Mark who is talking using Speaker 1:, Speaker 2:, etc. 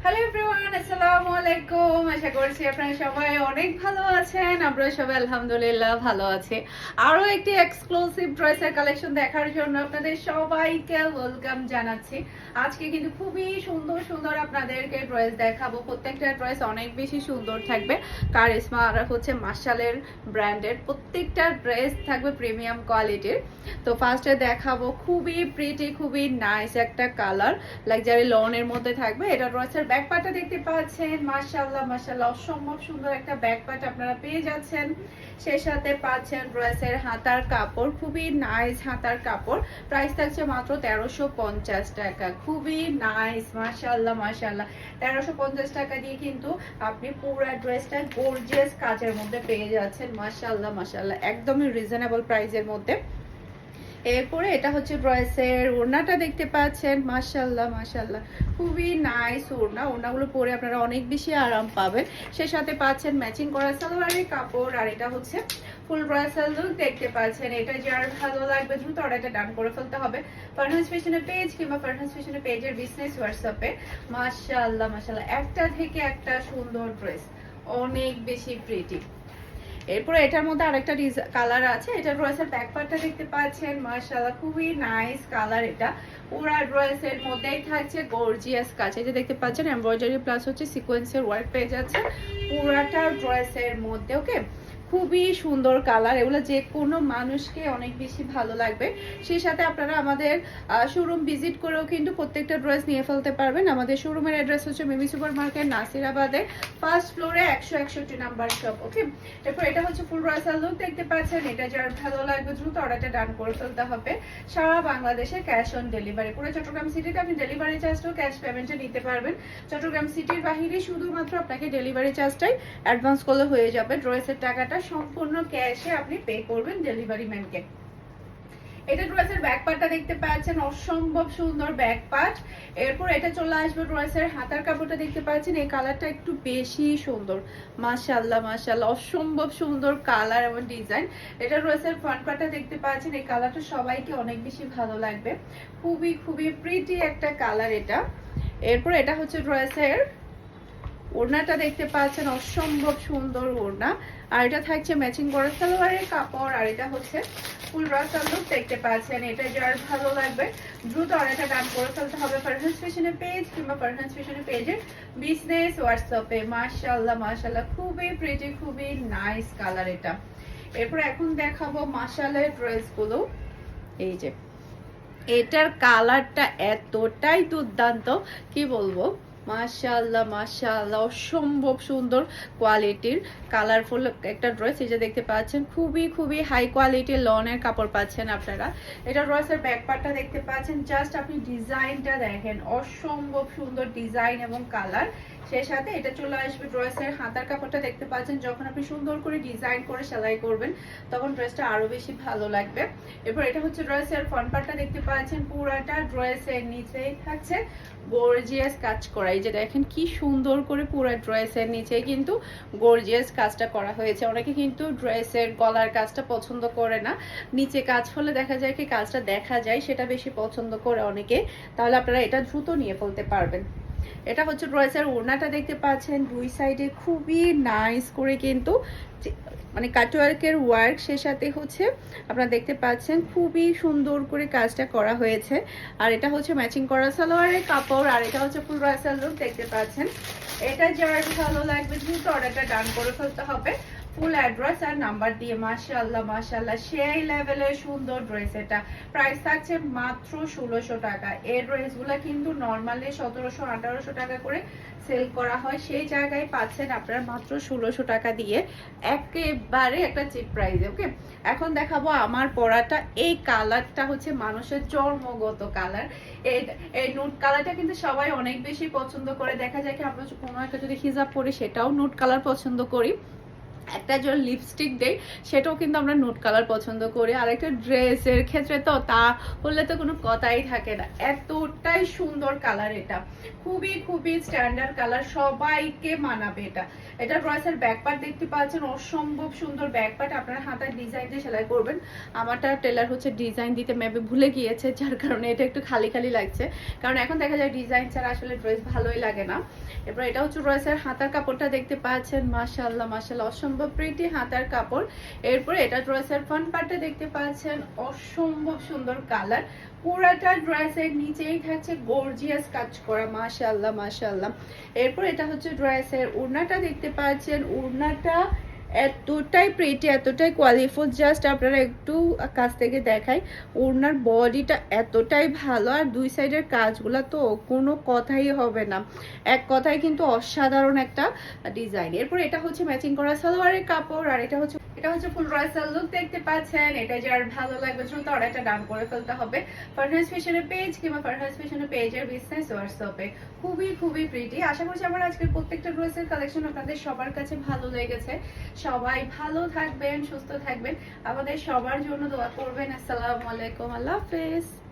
Speaker 1: Hello everyone, আসসালামু আলাইকুম। আশা করছি আপনারা সবাই অনেক ভালো আছেন। আমরা সবাই আলহামদুলিল্লাহ ভালো আছি। আরো একটি এক্সক্লুসিভ ড্রেসের কালেকশন দেখার জন্য আপনাদের সবাইকে ওয়েলকাম জানাচ্ছি। আজকে কিন্তু খুবই সুন্দর সুন্দর আপনাদেরকে ড্রেস দেখাবো। প্রত্যেকটা ড্রেস অনেক বেশি সুন্দর থাকবে। কারিশমা আর হচ্ছে মার্শালের ব্র্যান্ডের প্রত্যেকটা ড্রেস থাকবে প্রিমিয়াম কোয়ালিটির। তো ফার্স্টে দেখাবো খুবই প্রিটি, খুবই নাইস একটা কালার, লাক্সারি লনের মধ্যে থাকবে। এটা ড্রেসের ব্যাক পার্টটা দেখতে পাচ্ছেন, মাশাআল্লাহ মাশাআল্লাহ অসম্ভব সুন্দর একটা ব্যাক পার্ট আপনারা পেয়ে যাচ্ছেন। সেই সাথে পাচ্ছেন ড্রেসের হাতার কাপড়, খুবই নাইস হাতার কাপড়। প্রাইস থাকছে মাত্র 1350 টাকা। খুবই নাইস, মাশাআল্লাহ মাশাআল্লাহ। 1350 টাকা দিয়ে কিন্তু আপনি পুরো ড্রেসটা গর্জিয়াস কাজের মধ্যে পেয়ে যাচ্ছেন। মাশাআল্লাহ মাশাআল্লাহ, একদমই রিজনেবল প্রাইসের মধ্যে। এরপরে এটা হচ্ছে ড্রেসের ওড়নাটা দেখতে পাচ্ছেন, মাশাআল্লাহ মাশাআল্লাহ খুবই নাইস ওড়না। ওড়নাগুলো পরে আপনারা অনেক বেশি আরাম পাবেন। সেই সাথে পাচ্ছেন ম্যাচিং করা সালোয়ারের কাপড়, আর এটা হচ্ছে ফুল ব্রাইডাল লুক দেখতে পাচ্ছেন। এটা যার ভালো লাগবে দ্রুত অর্ডারটা ডান করে ফেলতে হবে ফারহাস ফ্যাশনের পেজ কিংবা ফারহাস ফ্যাশনের পেজের বিজনেস হোয়াটসঅ্যাপে। মাশাআল্লাহ মাশাআল্লাহ, একটা থেকে একটা সুন্দর ড্রেস, অনেক বেশি প্রিটি। এরপরে এটার মধ্যে আরেকটা কালার আছে। এটা ড্রেসের ব্যাক পার্টটা দেখতে পাচ্ছেন, মাশাআল্লাহ খুবই নাইস কালার। এটা পুরো ড্রেসের মধ্যেই থাকছে গর্জিয়াস কাজ। এই যে দেখতে পাচ্ছেন এমব্রয়ডারি প্লাস হচ্ছে সিকোয়েন্সের ওয়ার্ক পেয়ে যাচ্ছে পুরাটা ড্রেসের মধ্যে। ওকে, খুবই সুন্দর কালার, এগুলো যে কোনো মানুষকে অনেক বেশি ভালো লাগবে। সেই সাথে আপনারা আমাদের শোরুম ভিজিট করেও কিন্তু প্রত্যেকটা ড্রেস নিয়ে ফেলতে পারবেন। আমাদের শোরুমের অ্যাড্রেস হচ্ছে মিমি সুপার মার্কেট, নাসিরাবাদের ফার্স্ট ফ্লোরে 161 নাম্বার শপ। ওকে, তারপর এটা হচ্ছে ফুল ব্রাইডাল লুক দেখতে পাচ্ছেন। এটা যার ভালো লাগবে দ্রুত অর্ডারটা ডান করে ফেলতে হবে। সারা বাংলাদেশে ক্যাশ অন ডেলিভারি। পুরো চট্টগ্রাম সিটিতে আপনি ডেলিভারি চার্জটাও ক্যাশ পেমেন্টে নিতে পারবেন। চট্টগ্রাম সিটির বাহিরে শুধুমাত্র আপনাকে ডেলিভারি চার্জটাই অ্যাডভান্স করলে হয়ে যাবে। ড্রেসের টাকাটা সম্পূর্ণ ক্যাশে আপনি পে করবেন ডেলিভারি ম্যানকে। এটা ড্রেসের ব্যাক পার্টটা দেখতে পাচ্ছেন, অসম্ভব সুন্দর ব্যাক পার্ট। এরপর এটা চলে আসবে ড্রেসের হাতার কাপড়টা দেখতে পাচ্ছেন। এই কালারটা একটু বেশি সুন্দর, মাশাআল্লাহ মাশাআল্লাহ অসম্ভব সুন্দর কালার এবং ডিজাইন। এটা ড্রেসের ফ্রন্ট পার্টটা দেখতে পাচ্ছেন। এই কালারটা সবাইকে অনেক বেশি ভালো লাগবে, খুবই খুবই প্রিটি একটা কালার এটা। এরপর এটা হচ্ছে ড্রেসের ওড়নাটা দেখতে পাচ্ছেন, অসম্ভব সুন্দর ওড়না। আর এটা থাকছে ম্যাচিং করা সালোয়ারের কাপড়, আর এটা হচ্ছে ফুল ব্রাইডাল লুক দেখতে পাচ্ছেন। এটা যার ভালো লাগবে দ্রুত অর্ডারটা ডান করে ফেলতে হবে ফারহাস ফ্যাশনের পেজ কিংবা ফারহাস ফ্যাশনের পেজের বিজনেস হোয়াটসঅ্যাপে। মাশাআল্লাহ মাশাআল্লাহ খুবই প্রিটি, খুবই নাইস কালার এটা। এরপর এখন দেখাবো মাশাআল্লাহ ড্রেসগুলো। এই যে এটার কালারটা এতটাই দুর্দান্ত, কি বলবো, মাশাআল্লাহ মাশাআল্লাহ অসম্ভব সুন্দর কোয়ালিটির কালারফুল একটা ড্রেস। এই যে দেখতে পাচ্ছেন খুবই খুবই হাই কোয়ালিটির লনের কাপড় পাচ্ছেন আপনারা। এটা ড্রেসের ব্যাক পার্টটা দেখতে পাচ্ছেন, জাস্ট আপনি ডিজাইনটা দেখেন, অসম্ভব সুন্দর ডিজাইন এবং কালার। সেই সাথে এটা চলে আসবে ড্রেসের হাতার কাপড়টা দেখতে পাচ্ছেন। যখন আপনি সুন্দর করে ডিজাইন করে সেলাই করবেন তখন ড্রেসটা আরো বেশি ভালো লাগবে। এরপর এটা হচ্ছে ড্রেসের ফ্রন্ট পার্টটা দেখতে পাচ্ছেন। পুরাটা ড্রেসের নিচেই থাকছে গর্জিয়াস কাজ করা। এই যে দেখেন কি সুন্দর করে পুরো ড্রেসের নিচে কিন্তু গর্জিয়াস কাজটা করা হয়েছে। অনেকে কিন্তু ড্রেসের গলার কাজটা পছন্দ করে না, নিচে কাজ হলে দেখা যায় কি কাজটা দেখা যায়, সেটা বেশি পছন্দ করে অনেকে। তাহলে আপনারা এটা দ্রুত নিয়ে ফেলতে পারবেন। এটা হচ্ছে ড্রেসের ওড়নাটা দেখতে পাচ্ছেন, দুই সাইডে খুবই নাইস করে কিন্তু মানে কাটওয়ার্কের ওয়ার্ক, সে সাথে হচ্ছে আপনারা দেখতে পাচ্ছেন খুবই সুন্দর করে কাজটা করা হয়েছে। আর এটা হচ্ছে ম্যাচিং করা সালোয়ারের কাপড়, আর এটা হচ্ছে ফুল ব্রাইডাল লুক দেখতে পাচ্ছেন। এটা যার ভালো লাগবে দ্রুত অর্ডারটা ডান করে ফেলতে হবে ফুল অ্যাড্রেস আর নাম্বার দিয়ে। মাশাআল্লাহ মাশাআল্লাহ সেই লেভেলের সুন্দর ড্রেস। এটা প্রাইস থাকছে মাত্র 1600 টাকা। এই ড্রেসগুলো কিন্তু নর্মালি 1700-1800 টাকা করে সেল করা হয়, সেই জায়গায় পাচ্ছেন আপনারা মাত্র 1600 টাকা দিয়ে, একেবারে একটা চিপ প্রাইসে। ওকে, এখন দেখাবো আমার পরাটা। এই কালারটা হচ্ছে মানুষের জন্মগত কালার। এই নুট কালারটা কিন্তু সবাই অনেক বেশি পছন্দ করে। দেখা যায় কি আমরা কোনো একটা যদি হিজাব পরি সেটাও নুট কালার পছন্দ করি। একটা যদি লিপস্টিক দেই সেটাও কিন্তু আমরা নোট কালার পছন্দ করি, আর একটা ড্রেসের ক্ষেত্রে তো তা হলে তো কোনো কথাই থাকে না। এতটাই সুন্দর কালার, এটা খুবই খুবই স্ট্যান্ডার্ড কালার, সবাইকে মানাবে এটা। এটা ড্রেসের ব্যাক পার্ট দেখতে পাচ্ছেন, অসম্ভব সুন্দর ব্যাক পার্ট, আপনার হাতার ডিজাইন দিয়ে সেলাই করবেন। আমারটা টেলার হচ্ছে ডিজাইন দিতে মেবি ভুলে গিয়েছে, যার কারণে এটা একটু খালি খালি লাগছে, কারণ এখন দেখা যায় ডিজাইন ছাড়া আসলে ড্রেস ভালোই লাগে না। এরপর এটা হচ্ছে ড্রেসের হাতার কাপড়টা দেখতে পাচ্ছেন, মাশাআল্লাহ মাশাআল্লাহ অসম্ভব প্রিটি হাতার কাপড়। এরপরে এটা ড্রেসের ফ্রন্ট পার্টটা দেখতে পাচ্ছেন, অসম্ভব সুন্দর কালার, পুরাটা ড্রেসের নিচেই থাকছে গর্জিয়াস কাজ করা, মাশাআল্লাহ মাশাআল্লাহ। এরপর এটা হচ্ছে ড্রেসের ওড়নাটা দেখতে পাচ্ছেন, ওড়নাটা এতটাই প্রিটি এতটাই কোয়ালিফুল, জাস্ট আপনারা একটু কাছ থেকে দেখাই, ওড়নার বডিটা এতটাই ভালো, আর দুই সাইডের কাজগুলো তো কোনো কথাই হবে না, এক কথায় কিন্তু অসাধারণ একটা ডিজাইন। এরপর এটা হচ্ছে ম্যাচিং করা সালোয়ারের কাপড়, আর এটা হচ্ছে ফুল ড্রেসের লুক দেখতে পাচ্ছেন। এটা যার ভালো লাগবে দ্রুত অর্ডারটা ডান করে ফেলতে হবে ফারহাস ফ্যাশনের পেজ কিংবা ফারহাস ফ্যাশনের পেজের বিজনেস হোয়াটসঅ্যাপে। খুবই খুবই প্রিটি। আশা করছি আমার আজকের প্রত্যেকটা ড্রেসের কালেকশন আপনাদের সবার কাছে ভালো লেগেছে। সবাই ভালো থাকবেন, সুস্থ থাকবেন, আমাদের সবার জন্য দোয়া করবেন। আসসালামু আলাইকুম, আল্লাহ হাফেজ।